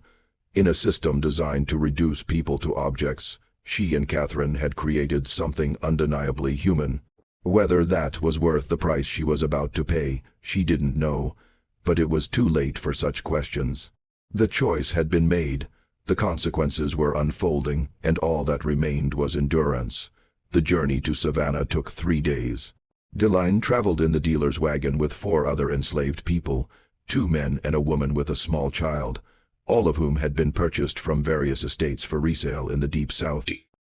In a system designed to reduce people to objects, she and Catherine had created something undeniably human. Whether that was worth the price she was about to pay, she didn't know, but it was too late for such questions. The choice had been made, the consequences were unfolding, and all that remained was endurance. The journey to Savannah took 3 days. Deline traveled in the dealer's wagon with 4 other enslaved people, 2 men and a woman with a small child, all of whom had been purchased from various estates for resale in the Deep South.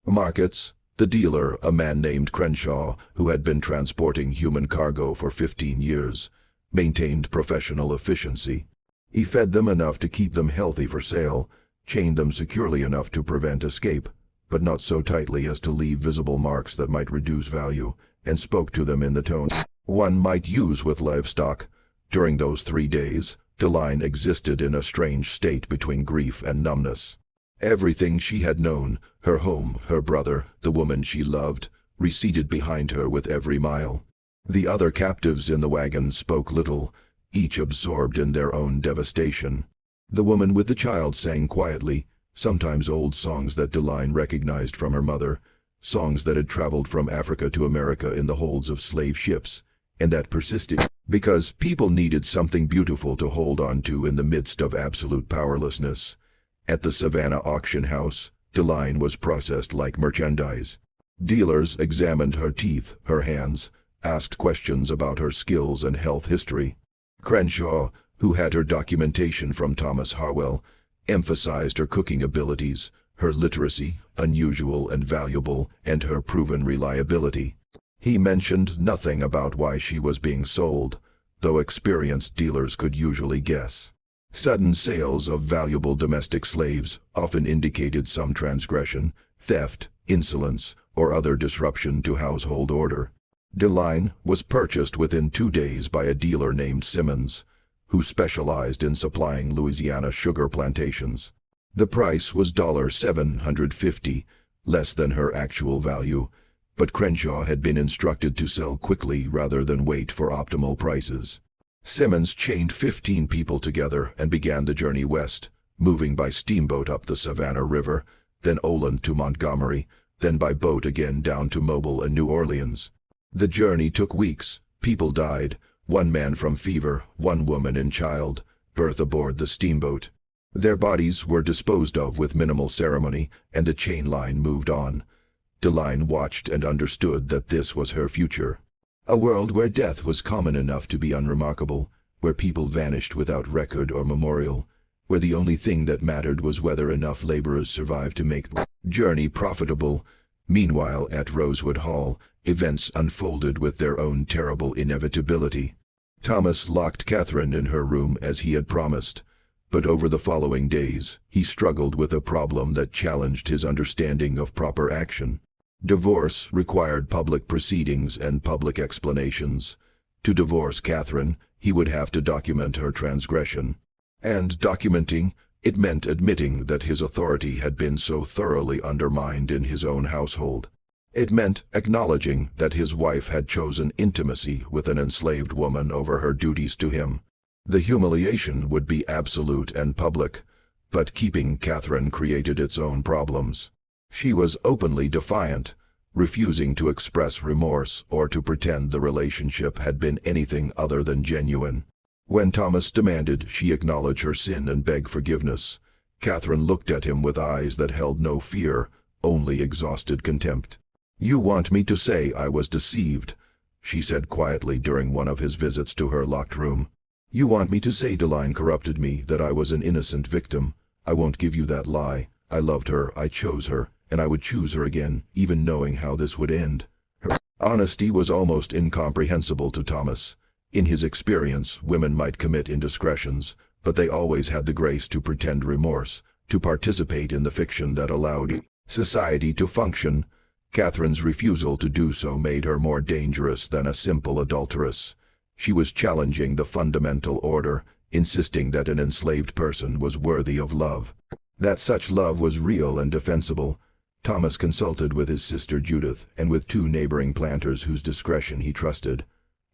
Markets. The dealer, a man named Crenshaw, who had been transporting human cargo for 15 years, maintained professional efficiency. He fed them enough to keep them healthy for sale, chained them securely enough to prevent escape, but not so tightly as to leave visible marks that might reduce value, and spoke to them in the tone one might use with livestock. During those 3 days, Deline existed in a strange state between grief and numbness. Everything she had known, her home, her brother, the woman she loved, receded behind her with every mile. The other captives in the wagon spoke little, each absorbed in their own devastation. The woman with the child sang quietly, sometimes old songs that Deline recognized from her mother, songs that had traveled from Africa to America in the holds of slave ships, and that persisted because people needed something beautiful to hold on to in the midst of absolute powerlessness. At the Savannah auction house, Deline was processed like merchandise. Dealers examined her teeth, her hands, asked questions about her skills and health history. Crenshaw, who had her documentation from Thomas Harwell, emphasized her cooking abilities, her literacy, unusual and valuable, and her proven reliability. He mentioned nothing about why she was being sold, though experienced dealers could usually guess. Sudden sales of valuable domestic slaves often indicated some transgression, theft, insolence, or other disruption to household order. Deline was purchased within 2 days by a dealer named Simmons, who specialized in supplying Louisiana sugar plantations. The price was $750, less than her actual value, but Crenshaw had been instructed to sell quickly rather than wait for optimal prices. Simmons chained 15 people together and began the journey west, moving by steamboat up the Savannah River, then Oland to Montgomery, then by boat again down to Mobile and New Orleans. The journey took weeks. People died, 1 man from fever, 1 woman in childbirth aboard the steamboat. Their bodies were disposed of with minimal ceremony, and the chain line moved on. Deline watched and understood that this was her future. A world where death was common enough to be unremarkable, where people vanished without record or memorial, where the only thing that mattered was whether enough laborers survived to make the journey profitable. Meanwhile, at Rosewood Hall, events unfolded with their own terrible inevitability. Thomas locked Catherine in her room as he had promised, but over the following days, he struggled with a problem that challenged his understanding of proper action. Divorce required public proceedings and public explanations. To divorce Catherine, he would have to document her transgression. And documenting, it meant admitting that his authority had been so thoroughly undermined in his own household. It meant acknowledging that his wife had chosen intimacy with an enslaved woman over her duties to him. The humiliation would be absolute and public, but keeping Catherine created its own problems. She was openly defiant, refusing to express remorse or to pretend the relationship had been anything other than genuine. When Thomas demanded she acknowledge her sin and beg forgiveness, Catherine looked at him with eyes that held no fear, only exhausted contempt. "You want me to say I was deceived," she said quietly during one of his visits to her locked room. "You want me to say Deline corrupted me, that I was an innocent victim. I won't give you that lie. I loved her, I chose her, and I would choose her again, even knowing how this would end." Her honesty was almost incomprehensible to Thomas. In his experience, women might commit indiscretions, but they always had the grace to pretend remorse, to participate in the fiction that allowed society to function. Catherine's refusal to do so made her more dangerous than a simple adulteress. She was challenging the fundamental order, insisting that an enslaved person was worthy of love, that such love was real and defensible. Thomas consulted with his sister Judith and with 2 neighboring planters whose discretion he trusted.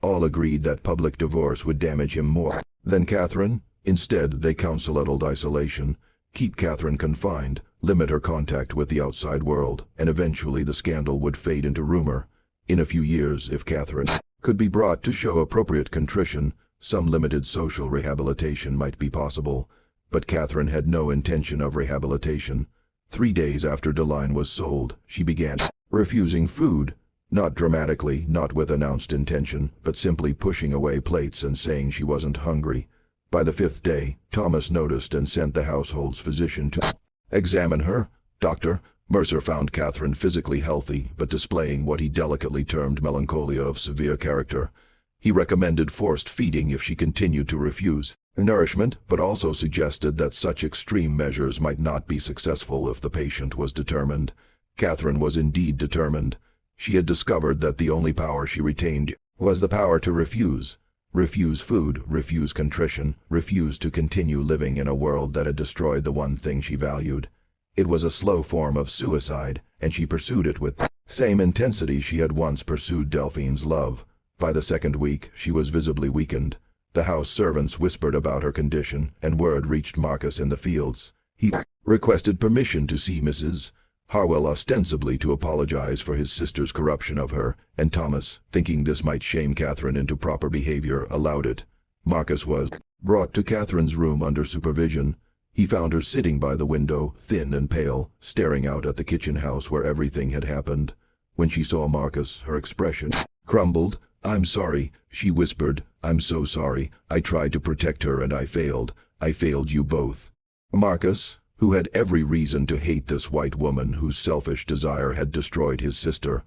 All agreed that public divorce would damage him more than Catherine. Instead, they counseled isolation, keep Catherine confined, limit her contact with the outside world, and eventually the scandal would fade into rumor. In a few years, if Catherine could be brought to show appropriate contrition, some limited social rehabilitation might be possible. But Catherine had no intention of rehabilitation. 3 days after Deline was sold, she began refusing food. Not dramatically, not with announced intention, but simply pushing away plates and saying she wasn't hungry. By the 5th day, Thomas noticed and sent the household's physician to examine her. Dr. Mercer found Catherine physically healthy, but displaying what he delicately termed melancholia of severe character. He recommended forced feeding if she continued to refuse nourishment, but also suggested that such extreme measures might not be successful if the patient was determined. Catherine was indeed determined. She had discovered that the only power she retained was the power to refuse. Refuse food, refuse contrition, refuse to continue living in a world that had destroyed the one thing she valued. It was a slow form of suicide, and she pursued it with the same intensity she had once pursued Delphine's love. By the 2nd week, she was visibly weakened. The house servants whispered about her condition, and word reached Marcus in the fields. He requested permission to see Mrs. Harwell, ostensibly to apologize for his sister's corruption of her, and Thomas, thinking this might shame Catherine into proper behavior, allowed it. Marcus was brought to Catherine's room under supervision. He found her sitting by the window, thin and pale, staring out at the kitchen house where everything had happened. When she saw Marcus, her expression crumbled. "I'm sorry," she whispered. "I'm so sorry. I tried to protect her and I failed. I failed you both." Marcus, who had every reason to hate this white woman whose selfish desire had destroyed his sister,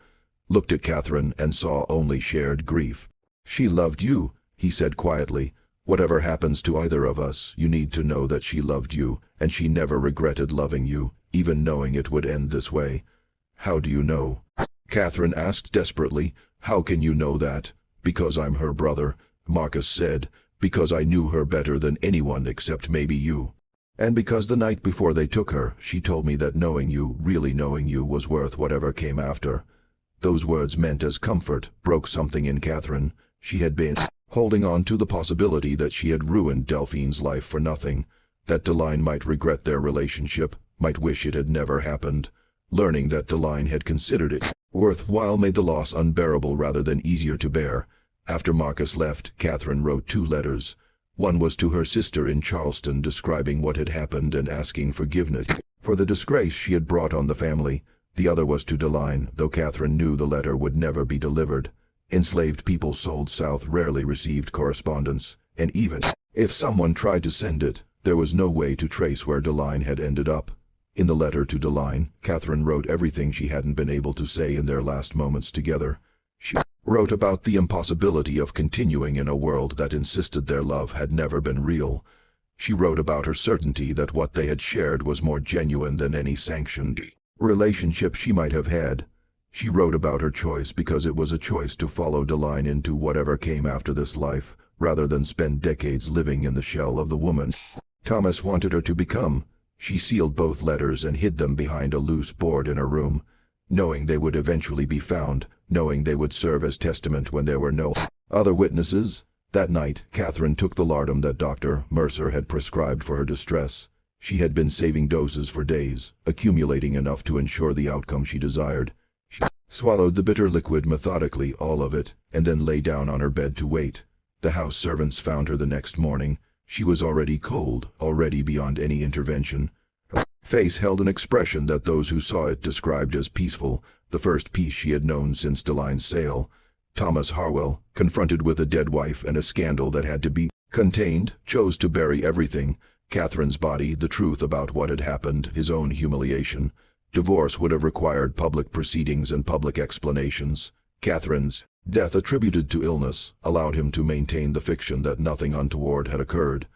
looked at Catherine and saw only shared grief. "She loved you," he said quietly. "Whatever happens to either of us, you need to know that she loved you, and she never regretted loving you, even knowing it would end this way." "How do you know?" Catherine asked desperately. "How can you know that?" "Because I'm her brother," Marcus said. "Because I knew her better than anyone except maybe you. And because the night before they took her, she told me that knowing you, really knowing you, was worth whatever came after." Those words meant as comfort, broke something in Catherine. She had been holding on to the possibility that she had ruined Delphine's life for nothing, that Deline might regret their relationship, might wish it had never happened. Learning that Deline had considered it worthwhile made the loss unbearable rather than easier to bear. After Marcus left, Catherine wrote 2 letters. One was to her sister in Charleston, describing what had happened and asking forgiveness for the disgrace she had brought on the family. The other was to Deline, though Catherine knew the letter would never be delivered. Enslaved people sold south rarely received correspondence, and even if someone tried to send it, there was no way to trace where Deline had ended up. In the letter to Deline, Catherine wrote everything she hadn't been able to say in their last moments together. She wrote about the impossibility of continuing in a world that insisted their love had never been real. She wrote about her certainty that what they had shared was more genuine than any sanctioned relationship she might have had. She wrote about her choice because it was a choice to follow Deline into whatever came after this life, rather than spend decades living in the shell of the woman Thomas wanted her to become. She sealed both letters and hid them behind a loose board in her room, knowing they would eventually be found, knowing they would serve as testament when there were no other witnesses. That night, Catherine took the laudanum that Dr. Mercer had prescribed for her distress. She had been saving doses for days, accumulating enough to ensure the outcome she desired. She swallowed the bitter liquid methodically, all of it, and then lay down on her bed to wait. The house servants found her the next morning. She was already cold, already beyond any intervention. Her face held an expression that those who saw it described as peaceful, the first peace she had known since Deline's sale. Thomas Harwell, confronted with a dead wife and a scandal that had to be contained, chose to bury everything: Catherine's body, the truth about what had happened, his own humiliation. Divorce would have required public proceedings and public explanations. Catherine's death, attributed to illness, allowed him to maintain the fiction that nothing untoward had occurred.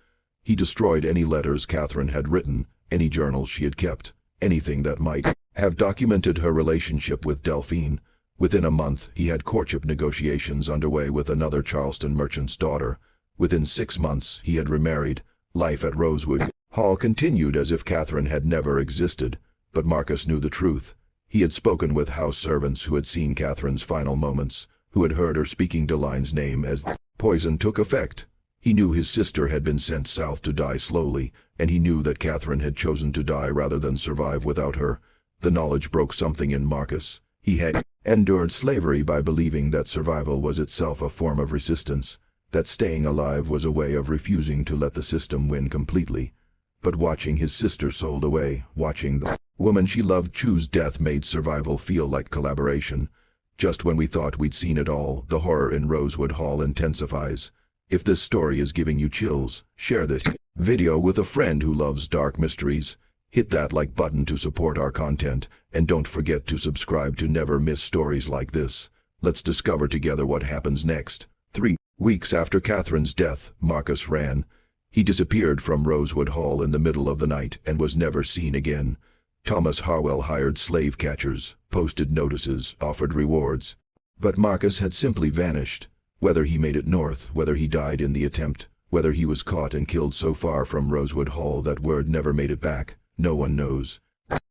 He destroyed any letters Catherine had written, any journals she had kept, anything that might have documented her relationship with Delphine. Within a month, he had courtship negotiations underway with another Charleston merchant's daughter. Within 6 months, he had remarried. Life at Rosewood Hall continued as if Catherine had never existed, but Marcus knew the truth. He had spoken with house servants who had seen Catherine's final moments, who had heard her speaking Deline's name as poison took effect. He knew his sister had been sent south to die slowly, and he knew that Catherine had chosen to die rather than survive without her. The knowledge broke something in Marcus. He had endured slavery by believing that survival was itself a form of resistance, that staying alive was a way of refusing to let the system win completely. But watching his sister sold away, watching the woman she loved choose death, made survival feel like collaboration. Just when we thought we'd seen it all, the horror in Rosewood Hall intensifies. If this story is giving you chills, share this video with a friend who loves dark mysteries. Hit that like button to support our content, and don't forget to subscribe to never miss stories like this. Let's discover together what happens next. 3 weeks after Catherine's death, Marcus ran. He disappeared from Rosewood Hall in the middle of the night and was never seen again. Thomas Harwell hired slave catchers, posted notices, offered rewards. But Marcus had simply vanished. Whether he made it north, whether he died in the attempt, whether he was caught and killed so far from Rosewood Hall that word never made it back, no one knows.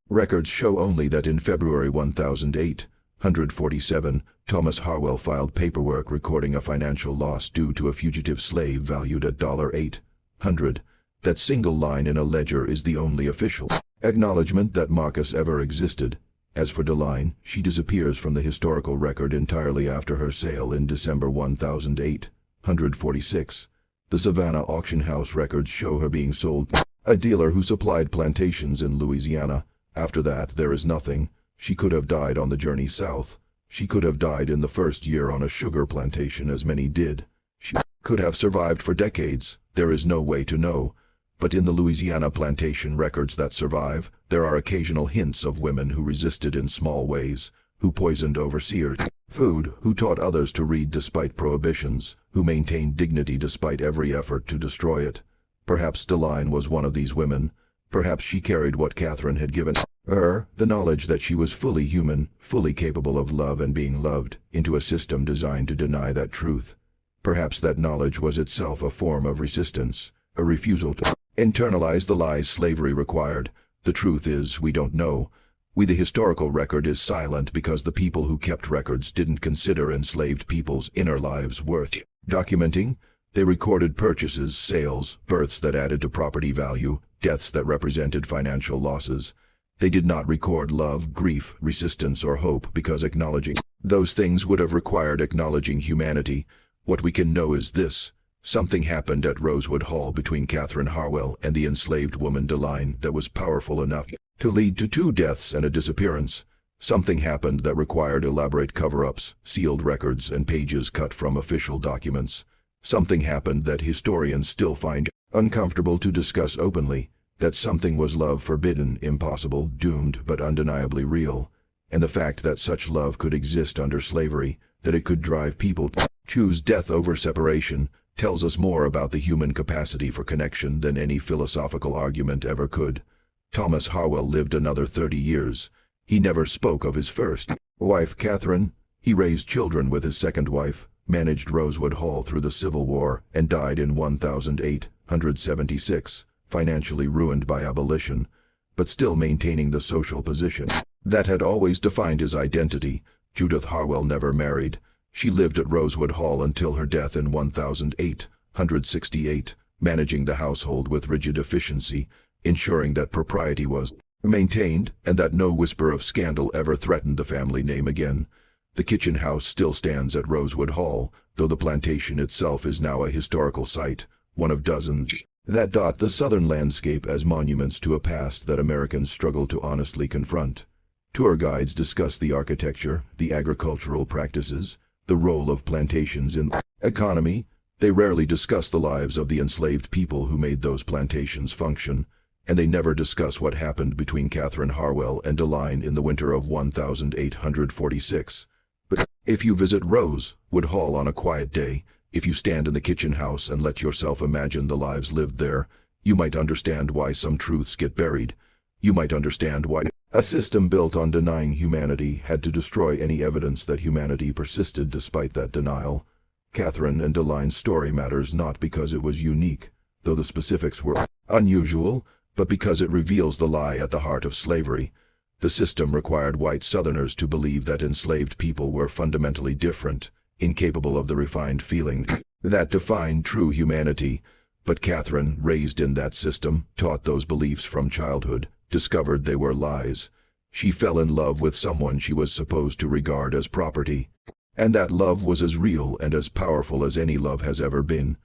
Records show only that in February 1847, Thomas Harwell filed paperwork recording a financial loss due to a fugitive slave valued at $800. That single line in a ledger is the only official acknowledgement that Marcus ever existed. As for Deline, she disappears from the historical record entirely after her sale in December 1846. The Savannah auction house records show her being sold to a dealer who supplied plantations in Louisiana. After that, there is nothing. She could have died on the journey south. She could have died in the first year on a sugar plantation, as many did. She could have survived for decades. There is no way to know. But in the Louisiana plantation records that survive, there are occasional hints of women who resisted in small ways, who poisoned overseers' food, who taught others to read despite prohibitions, who maintained dignity despite every effort to destroy it. Perhaps Deline was one of these women. Perhaps she carried what Catherine had given her, the knowledge that she was fully human, fully capable of love and being loved, into a system designed to deny that truth. Perhaps that knowledge was itself a form of resistance, a refusal to internalize the lies slavery required. The truth is, we don't know. The historical record is silent because the people who kept records didn't consider enslaved people's inner lives worth documenting. They recorded purchases, sales, births that added to property value, deaths that represented financial losses. They did not record love, grief, resistance, or hope because acknowledging those things would have required acknowledging humanity. What we can know is this: something happened at Rosewood Hall between Catherine Harwell and the enslaved woman Deline that was powerful enough to lead to 2 deaths and a disappearance. Something happened that required elaborate cover-ups, sealed records, and pages cut from official documents. Something happened that historians still find uncomfortable to discuss openly. That something was love forbidden, impossible, doomed, but undeniably real. And the fact that such love could exist under slavery, that it could drive people to choose death over separation, tells us more about the human capacity for connection than any philosophical argument ever could. Thomas Harwell lived another 30 years. He never spoke of his first wife, Catherine. He raised children with his second wife, managed Rosewood Hall through the Civil War, and died in 1876, financially ruined by abolition, but still maintaining the social position that had always defined his identity. Judith Harwell never married. She lived at Rosewood Hall until her death in 1868, managing the household with rigid efficiency, ensuring that propriety was maintained and that no whisper of scandal ever threatened the family name again. The kitchen house still stands at Rosewood Hall, though the plantation itself is now a historical site, one of dozens that dot the southern landscape as monuments to a past that Americans struggle to honestly confront. Tour guides discuss the architecture, the agricultural practices, the role of plantations in the economy. They rarely discuss the lives of the enslaved people who made those plantations function, and they never discuss what happened between Catherine Harwell and Deline in the winter of 1846. But if you visit Rosewood Hall on a quiet day, if you stand in the kitchen house and let yourself imagine the lives lived there, you might understand why some truths get buried. You might understand why a system built on denying humanity had to destroy any evidence that humanity persisted despite that denial. Catherine and Deline's story matters not because it was unique, though the specifics were unusual, but because it reveals the lie at the heart of slavery. The system required white Southerners to believe that enslaved people were fundamentally different, incapable of the refined feeling that defined true humanity. But Catherine, raised in that system, taught those beliefs from childhood, discovered they were lies. She fell in love with someone she was supposed to regard as property. And that love was as real and as powerful as any love has ever been.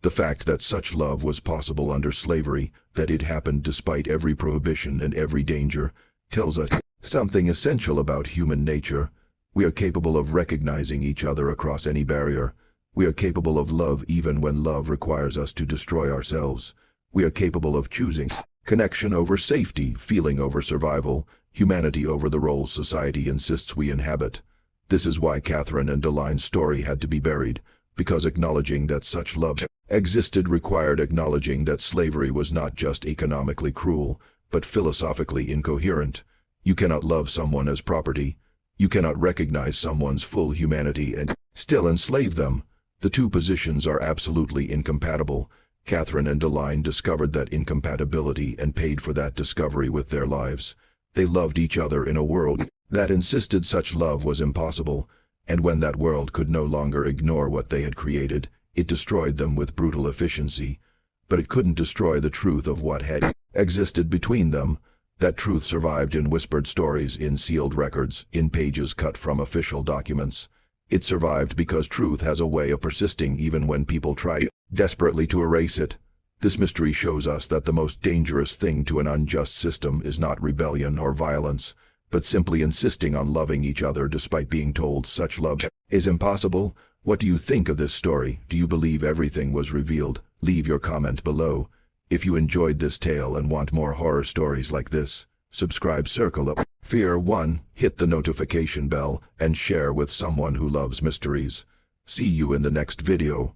The fact that such love was possible under slavery, that it happened despite every prohibition and every danger, tells us something essential about human nature. We are capable of recognizing each other across any barrier. We are capable of love even when love requires us to destroy ourselves. We are capable of choosing connection over safety, feeling over survival, humanity over the roles society insists we inhabit. This is why Catherine and Deline's story had to be buried, because acknowledging that such love existed required acknowledging that slavery was not just economically cruel, but philosophically incoherent. You cannot love someone as property. You cannot recognize someone's full humanity and still enslave them. The two positions are absolutely incompatible. Catherine and Deline discovered that incompatibility and paid for that discovery with their lives. They loved each other in a world that insisted such love was impossible, and when that world could no longer ignore what they had created, it destroyed them with brutal efficiency. But it couldn't destroy the truth of what had existed between them. That truth survived in whispered stories, in sealed records, in pages cut from official documents. It survived because truth has a way of persisting even when people try desperately to erase it. This mystery shows us that the most dangerous thing to an unjust system is not rebellion or violence, but simply insisting on loving each other despite being told such love is impossible. What do you think of this story? Do you believe everything was revealed? Leave your comment below. If you enjoyed this tale and want more horror stories like this, subscribe, circle up Fear 1, hit the notification bell, and share with someone who loves mysteries. See you in the next video.